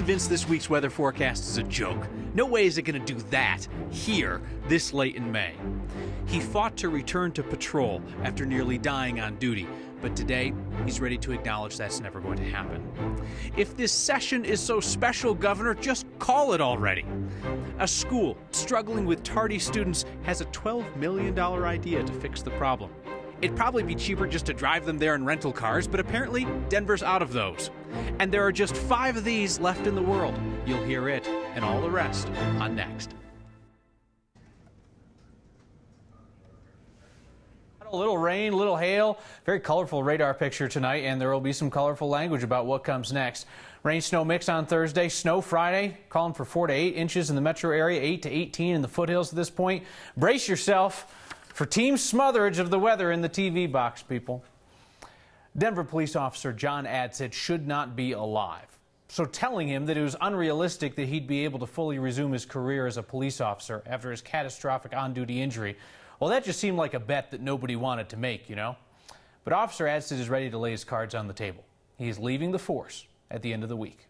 convinced this week's weather forecast is a joke. No way is it going to do that here this late in May. He fought to return to patrol after nearly dying on duty, but today he's ready to acknowledge that's never going to happen. If this session is so special, Governor, just call it already. A school struggling with tardy students has a $12 million idea to fix the problem. It'd probably be cheaper just to drive them there in rental cars, but apparently Denver's out of those. And there are just 5 of these left in the world. You'll hear it and all the rest on Next. A little rain, little hail, very colorful radar picture tonight, and there will be some colorful language about what comes next. Rain snow mix on Thursday, snow Friday, calling for 4 to 8 inches in the metro area, 8 to 18 in the foothills at this point. Brace yourself for team smotherage of the weather in the TV box, people. Denver police officer John Adsit should not be alive. So telling him that it was unrealistic that he'd be able to fully resume his career as a police officer after his catastrophic on-duty injury, well, that just seemed like a bet that nobody wanted to make, you know. But Officer Adsit is ready to lay his cards on the table. He is leaving the force at the end of the week.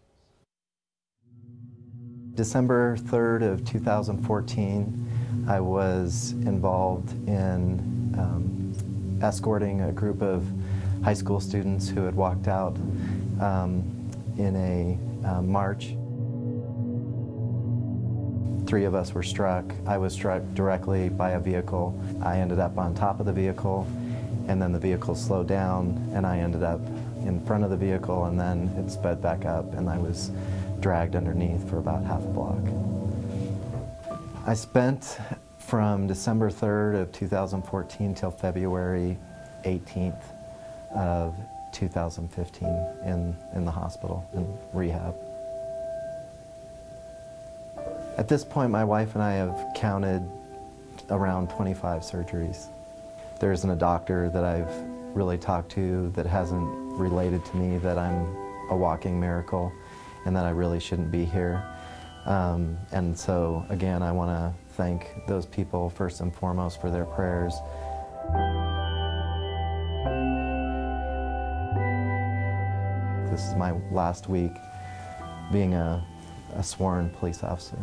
December 3rd of 2014, I was involved in escorting a group of high school students who had walked out in a march. 3 of us were struck. I was struck directly by a vehicle. I ended up on top of the vehicle, and then the vehicle slowed down, and I ended up in front of the vehicle, and then it sped back up, and I was dragged underneath for about half a block. I spent from December 3rd of 2014 till February 18th of 2015 in the hospital, in rehab. At this point, my wife and I have counted around 25 surgeries. There isn't a doctor that I've really talked to that hasn't related to me that I'm a walking miracle and that I really shouldn't be here. And so, again, I want to thank those people first and foremost for their prayers. This is my last week being a sworn police officer.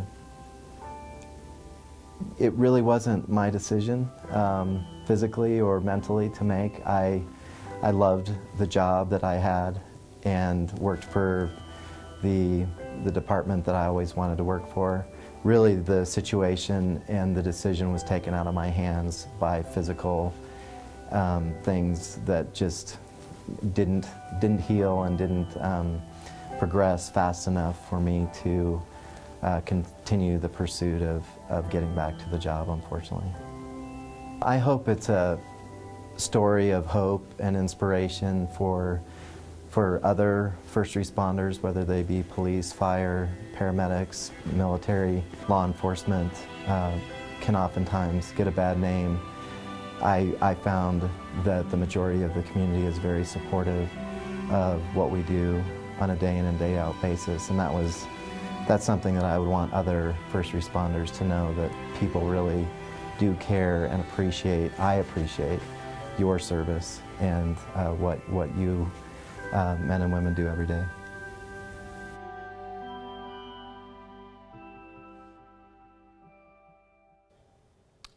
It really wasn't my decision, physically or mentally, to make. I loved the job that I had and worked for the department that I always wanted to work for. Really, the situation and the decision was taken out of my hands by physical things that just didn't heal and didn't progress fast enough for me to continue the pursuit of getting back to the job, unfortunately. I hope it's a story of hope and inspiration for other first responders, whether they be police, fire, paramedics, military, law enforcement, can oftentimes get a bad name. I found that the majority of the community is very supportive of what we do on a day in and day out basis, and that's something that I would want other first responders to know, that people really do care and appreciate. I appreciate your service and what you men and women do every day.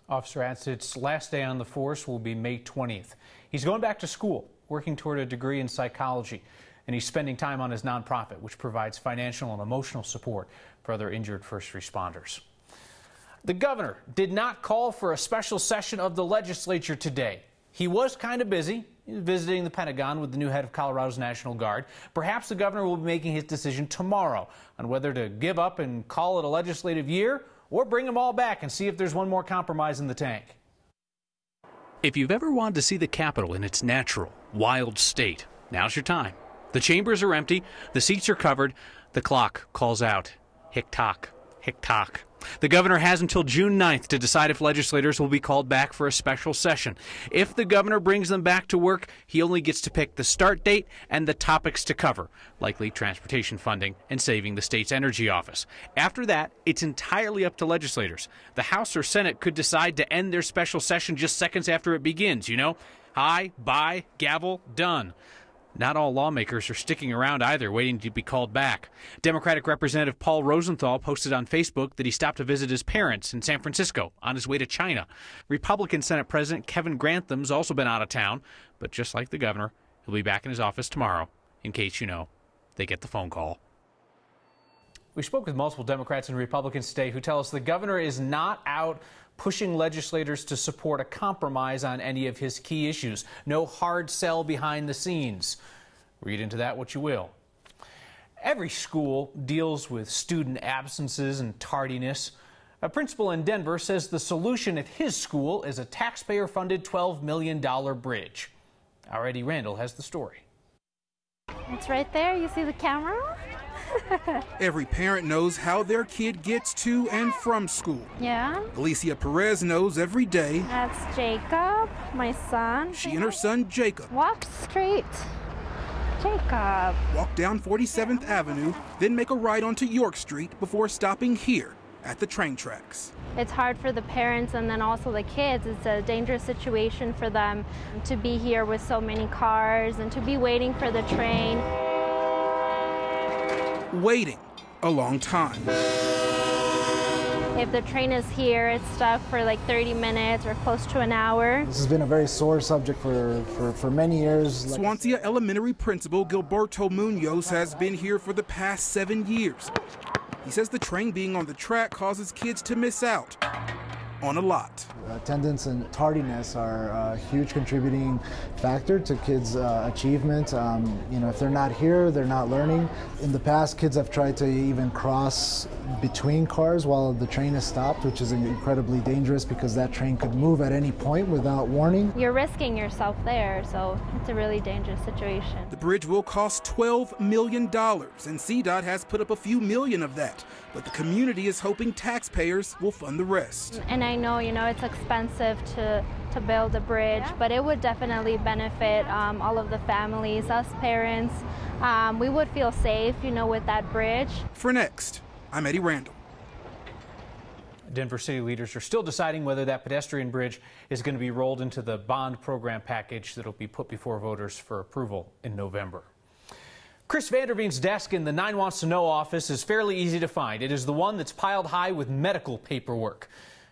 Officer Adsit's last day on the force will be May 20th. He's going back to school, working toward a degree in psychology, and he's spending time on his nonprofit, which provides financial and emotional support for other injured first responders. The governor did not call for a special session of the legislature today. He was kind of busy. He was visiting the Pentagon with the new head of Colorado's National Guard. Perhaps the governor will be making his decision tomorrow on whether to give up and call it a legislative year or bring them all back and see if there's one more compromise in the tank. If you've ever wanted to see the Capitol in its natural, wild state, now's your time. The chambers are empty, the seats are covered, the clock calls out, hick-tock, hick-tock. The governor has until June 9th to decide if legislators will be called back for a special session. If the governor brings them back to work, he only gets to pick the start date and the topics to cover, likely transportation funding and saving the state's energy office. After that, it's entirely up to legislators. The House or Senate could decide to end their special session just seconds after it begins, you know? Aye, bye, gavel, done. Not all lawmakers are sticking around either, waiting to be called back. Democratic Representative Paul Rosenthal posted on Facebook that he stopped to visit his parents in San Francisco on his way to China. Republican Senate President Kevin Grantham's also been out of town, but just like the governor, he'll be back in his office tomorrow, in case, they get the phone call. We spoke with multiple Democrats and Republicans today who tell us the governor is not out pushing legislators to support a compromise on any of his key issues. No hard sell behind the scenes. Read into that what you will. Every school deals with student absences and tardiness. A principal in Denver says the solution at his school is a taxpayer-funded $12 million bridge. Our Eddie Randall has the story. It's right there. You see the camera? Every parent knows how their kid gets to and from school. Yeah. Alicia Perez knows every day. That's Jacob, my son. She and her son Jacob Walk straight. Jacob. walk down 47th Avenue, then make a right onto York Street before stopping here at the train tracks. It's hard for the parents and then also the kids. It's a dangerous situation for them to be here with so many cars and to be waiting for the train. Waiting a long time. If the train is here, it's stuck for like 30 minutes or close to an hour. This has been a very sore subject for many years. Swansea Elementary Principal Gilberto Munoz has been here for the past 7 years. He says the train being on the track causes kids to miss out on a lot. Attendance and tardiness are a huge contributing factor to kids' achievement. If they're not here, they're not learning. In the past, kids have tried to even cross between cars while the train is stopped, which is incredibly dangerous because that train could move at any point without warning. You're risking yourself there, so it's a really dangerous situation. The bridge will cost $12 million, and CDOT has put up a few million of that. But the community is hoping taxpayers will fund the rest. And I know, it's expensive to build a bridge, but it would definitely benefit all of the families, us parents. We would feel safe, with that bridge. For Next, I'm Eddie Randall. Denver city leaders are still deciding whether that pedestrian bridge is going to be rolled into the bond program package that will be put before voters for approval in November. Chris Vanderveen's desk in the 9 Wants to Know office is fairly easy to find. It is the one that's piled high with medical paperwork.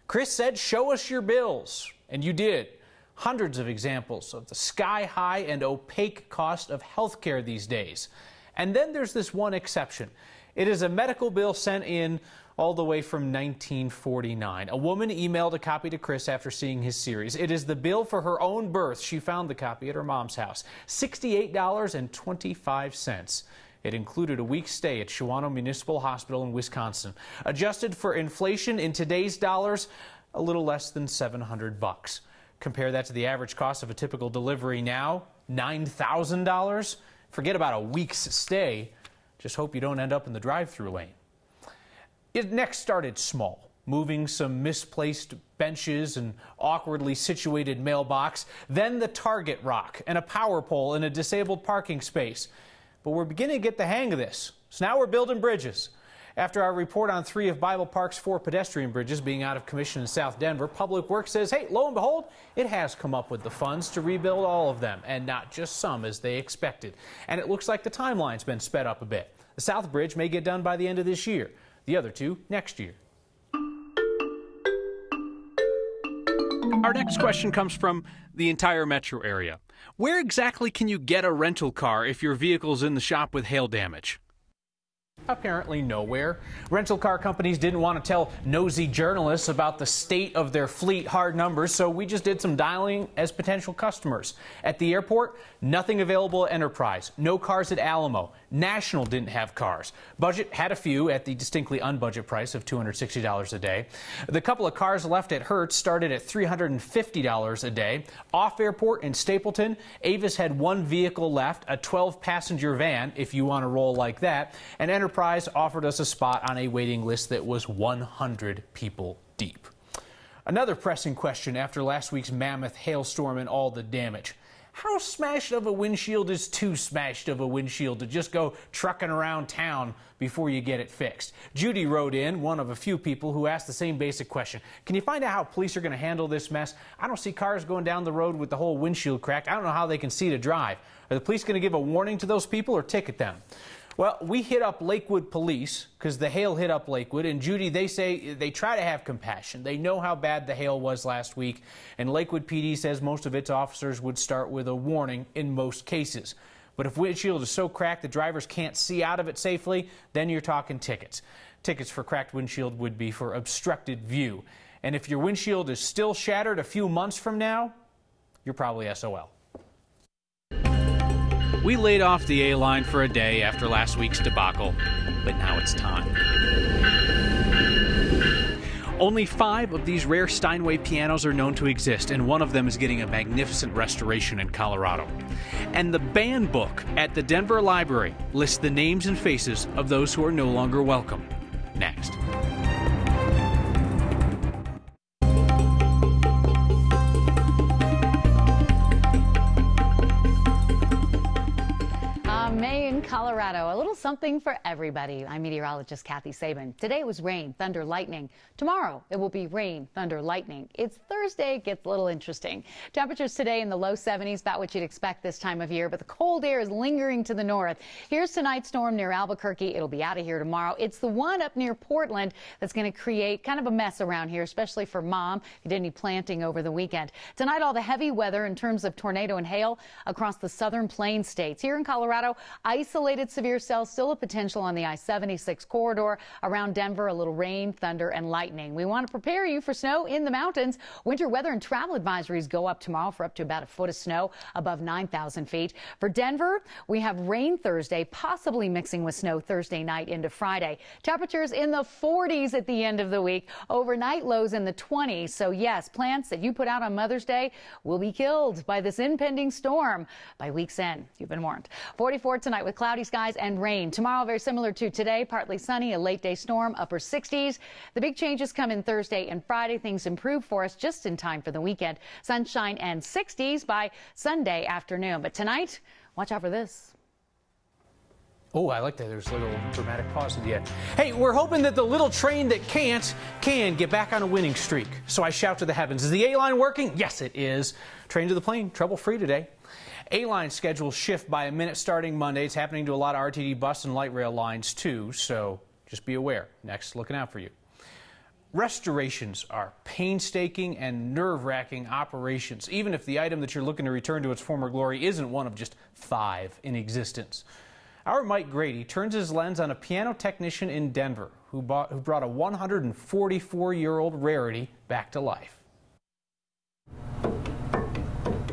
Chris said, "Show us your bills." And you did. Hundreds of examples of the sky-high and opaque cost of health care these days. And then there's this one exception. It is a medical bill sent in all the way from 1949. A woman emailed a copy to Chris after seeing his series. It is the bill for her own birth. She found the copy at her mom's house. $68.25. It included a week's stay at Shawano Municipal Hospital in Wisconsin. Adjusted for inflation in today's dollars, a little less than $700. Compare that to the average cost of a typical delivery now, $9,000. Forget about a week's stay. Just hope you don't end up in the drive-through lane. It next started small, moving some misplaced benches and awkwardly situated mailbox, then the Target rock and a power pole in a disabled parking space. But we're beginning to get the hang of this, so now we're building bridges. After our report on 3 of Bible Park's 4 pedestrian bridges being out of commission in South Denver, Public Works says, hey, lo and behold, it has come up with the funds to rebuild all of them, and not just some as they expected. And it looks like the timeline's been sped up a bit. The South Bridge may get done by the end of this year, the other 2 next year. Our next question comes from the entire metro area. Where exactly can you get a rental car if your vehicle's in the shop with hail damage? Apparently nowhere. Rental car companies didn't want to tell nosy journalists about the state of their fleet hard numbers, so we just did some dialing as potential customers. At the airport, nothing available at Enterprise. No cars at Alamo. National didn't have cars. Budget had a few at the distinctly unbudget price of $260 a day. The couple of cars left at Hertz started at $350 a day. Off airport in Stapleton, Avis had 1 vehicle left, a 12-passenger van, if you want to roll like that, and Enterprise offered us a spot on a waiting list that was 100 people deep. Another pressing question after last week's mammoth hailstorm and all the damage. how smashed of a windshield is too smashed of a windshield to just go trucking around town before you get it fixed? Judy wrote in, one of a few people who asked the same basic question. Can you find out how police are going to handle this mess? I don't see cars going down the road with the whole windshield cracked. I don't know how they can see to drive. Are the police going to give a warning to those people or ticket them? Well, we hit up Lakewood Police because the hail hit up Lakewood, and Judy, they say they try to have compassion. They know how bad the hail was last week, and Lakewood PD says most of its officers would start with a warning in most cases. But if windshield is so cracked the drivers can't see out of it safely, then you're talking tickets. Tickets for cracked windshield would be for obstructed view. And if your windshield is still shattered a few months from now, you're probably SOL. We laid off the A-line for a day after last week's debacle, but now it's time. Only 5 of these rare Steinway pianos are known to exist, and one of them is getting a magnificent restoration in Colorado. And the ban book at the Denver Library lists the names and faces of those who are no longer welcome. Next. May in Colorado, a little something for everybody. I'm meteorologist Kathy Sabin. Today it was rain, thunder, lightning. Tomorrow it will be rain, thunder, lightning. It's Thursday, it gets a little interesting. Temperatures today in the low 70s, about what you'd expect this time of year, but the cold air is lingering to the north. Here's tonight's storm near Albuquerque. It'll be out of here tomorrow. It's the one up near Portland that's going to create kind of a mess around here, especially for Mom, who did any planting over the weekend. Tonight, all the heavy weather in terms of tornado and hail across the southern plains states. Here in Colorado, isolated severe cells, still a potential on the I-76 corridor. Around Denver, a little rain, thunder, and lightning. We want to prepare you for snow in the mountains. Winter weather and travel advisories go up tomorrow for up to about a foot of snow above 9,000 feet. For Denver, we have rain Thursday, possibly mixing with snow Thursday night into Friday. Temperatures in the 40s at the end of the week. Overnight lows in the 20s. So yes, plants that you put out on Mother's Day will be killed by this impending storm by week's end. You've been warned. 44 tonight with cloudy skies and rain. Tomorrow, very similar to today, partly sunny, a late day storm, upper 60s. The big changes come in Thursday and Friday. Things improve for us just in time for the weekend. Sunshine and 60s by Sunday afternoon. But tonight, watch out for this. Oh, I like that. There's a little dramatic pause at the end. Hey, we're hoping that the little train that can't can get back on a winning streak. So I shout to the heavens. Is the A-line working? Yes, it is. Train to the plane, trouble-free today. A-line schedules shift by a minute starting Monday. It's happening to a lot of RTD bus and light rail lines too, so just be aware. Next, looking out for you. Restorations are painstaking and nerve-wracking operations, even if the item that you're looking to return to its former glory isn't one of just 5 in existence. Our Mike Grady turns his lens on a piano technician in Denver who brought a 144-year-old rarity back to life.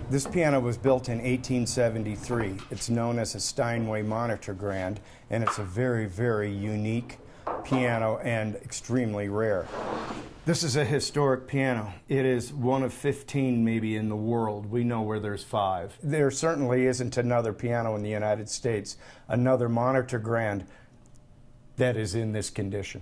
This piano was built in 1873. It's known as a Steinway Monitor Grand, and it's a very, very unique piano and extremely rare. This is a historic piano. It is one of 15 maybe in the world. We know where there's 5. There certainly isn't another piano in the United States, another Monitor Grand that is in this condition.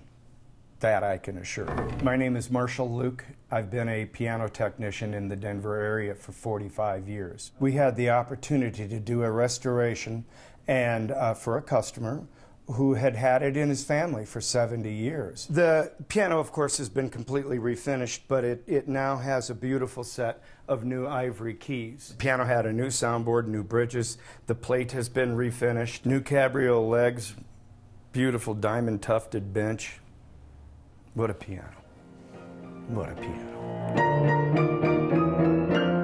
That I can assure you. My name is Marshall Luke. I've been a piano technician in the Denver area for 45 years. We had the opportunity to do a restoration and for a customer who had had it in his family for 70 years. The piano, of course, has been completely refinished, but it now has a beautiful set of new ivory keys. The piano had a new soundboard, new bridges. The plate has been refinished, new cabriole legs, beautiful diamond tufted bench. What a piano. What a piano.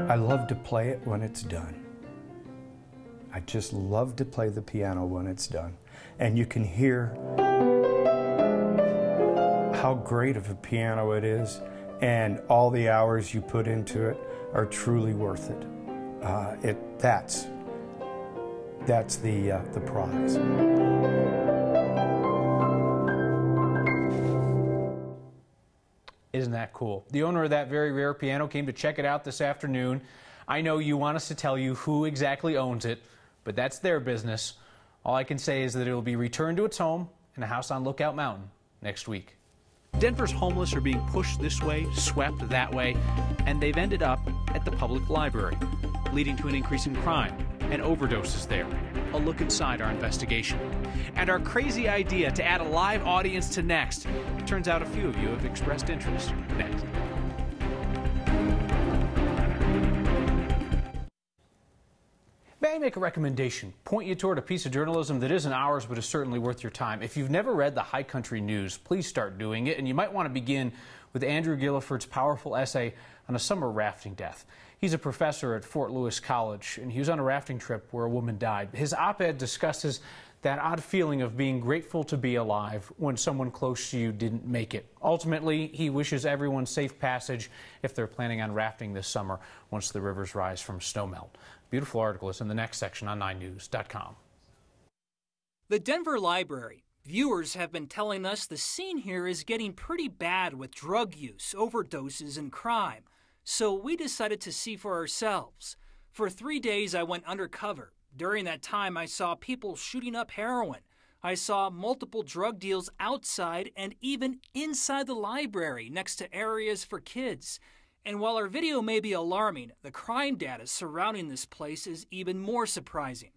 I love to play it when it's done. I just love to play the piano when it's done. And you can hear how great of a piano it is, and all the hours you put into it are truly worth it. That's the prize. Isn't that cool? The owner of that very rare piano came to check it out this afternoon. I know you want us to tell you who exactly owns it, but that's their business. All I can say is that it will be returned to its home in a house on Lookout Mountain next week. Denver's homeless are being pushed this way, swept that way, and they've ended up at the public library. leading to an increase in crime and overdoses there. A look inside our investigation. And our crazy idea to add a live audience to Next. It turns out a few of you have expressed interest. Next. May I make a recommendation? Point you toward a piece of journalism that isn't ours, but is certainly worth your time. If you've never read the High Country News, please start doing it. And you might want to begin with Andrew Gilliford's powerful essay on a summer rafting death. He's a professor at Fort Lewis College, and he was on a rafting trip where a woman died. His op-ed discusses that odd feeling of being grateful to be alive when someone close to you didn't make it. Ultimately, he wishes everyone safe passage if they're planning on rafting this summer once the rivers rise from snowmelt. Beautiful article is in the next section on 9news.com. The Denver Library. Viewers have been telling us the scene here is getting pretty bad with drug use, overdoses, and crime. So we decided to see for ourselves. For 3 days, I went undercover. During that time, I saw people shooting up heroin. I saw multiple drug deals outside and even inside the library next to areas for kids. And while our video may be alarming, the crime data surrounding this place is even more surprising.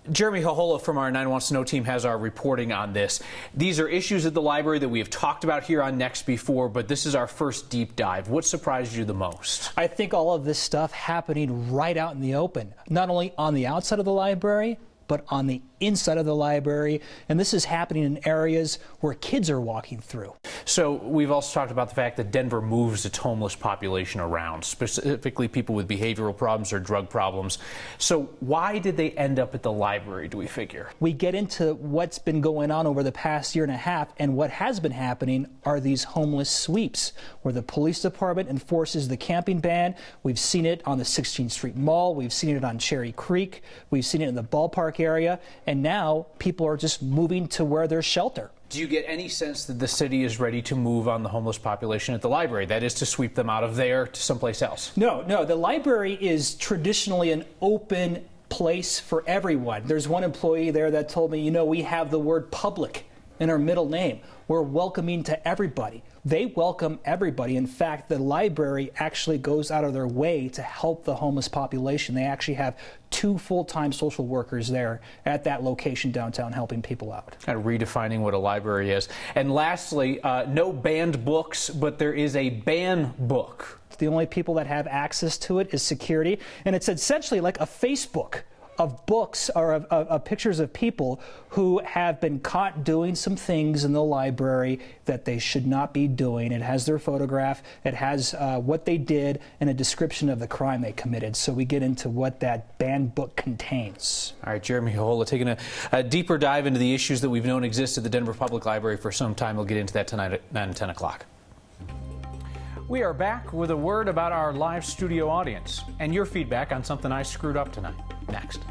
Jeremy Hohola from our 9 Wants to Know team has our reporting on this. These are issues at the library that we have talked about here on Next before, but this is our first deep dive. What surprised you the most? I think all of this stuff happening right out in the open, not only on the outside of the library, but on the inside of the library, and this is happening in areas where kids are walking through. So we've also talked about the fact that Denver moves its homeless population around, specifically people with behavioral problems or drug problems. So why did they end up at the library, do we figure? We get into what's been going on over the past year and a half, and what has been happening are these homeless sweeps, where the police department enforces the camping ban. We've seen it on the 16th Street Mall, we've seen it on Cherry Creek, we've seen it in the ballpark area, and now people are just moving to where there's shelter. Do you get any sense that the city is ready to move on the homeless population at the library? That is, to sweep them out of there to someplace else? No. The library is traditionally an open place for everyone. There's one employee there that told me, you know, we have the word public in our middle name. We're welcoming to everybody. They welcome everybody. In fact, the library actually goes out of their way to help the homeless population. They actually have 2 full-time social workers there at that location downtown helping people out. Kind of redefining what a library is. And lastly, no banned books, but there is a ban book. The only people that have access to it is security, and it's essentially like a Facebook of books or of pictures of people who have been caught doing some things in the library that they should not be doing. It has their photograph, it has what they did, and a description of the crime they committed. So we get into what that banned book contains. All right, Jeremy Hohola taking a deeper dive into the issues that we've known exist at the Denver Public Library for some time. We'll get into that tonight at 9 and 10 o'clock. We are back with a word about our live studio audience and your feedback on something I screwed up tonight. Next.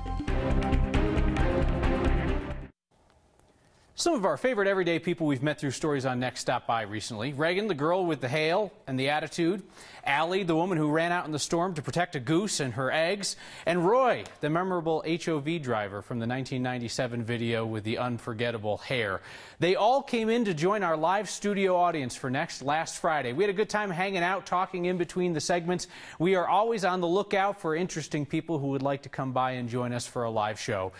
Some of our favorite everyday people we've met through stories on Next stopped by recently. Reagan, the girl with the hail and the attitude. Allie, the woman who ran out in the storm to protect a goose and her eggs. And Roy, the memorable HOV driver from the 1997 video with the unforgettable hair. They all came in to join our live studio audience for Next last Friday. We had a good time hanging out, talking in between the segments. We are always on the lookout for interesting people who would like to come by and join us for a live show.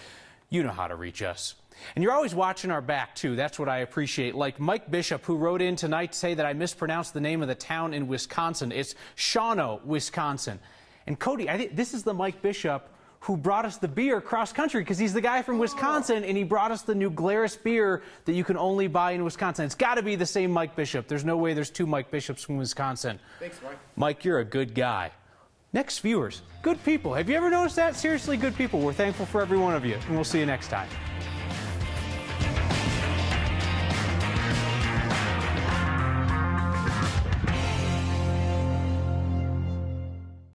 You know how to reach us. And you're always watching our back, too. That's what I appreciate. Like Mike Bishop, who wrote in tonight to say that I mispronounced the name of the town in Wisconsin. It's Shawano, Wisconsin. And Cody, I think this is the Mike Bishop who brought us the beer cross-country, because he's the guy from Wisconsin, and he brought us the new Glarus beer that you can only buy in Wisconsin. It's got to be the same Mike Bishop. There's no way there's 2 Mike Bishops from Wisconsin. Thanks, Mike. Mike, you're a good guy. Next viewers, good people. Have you ever noticed that? Seriously, good people. We're thankful for every one of you, and we'll see you next time.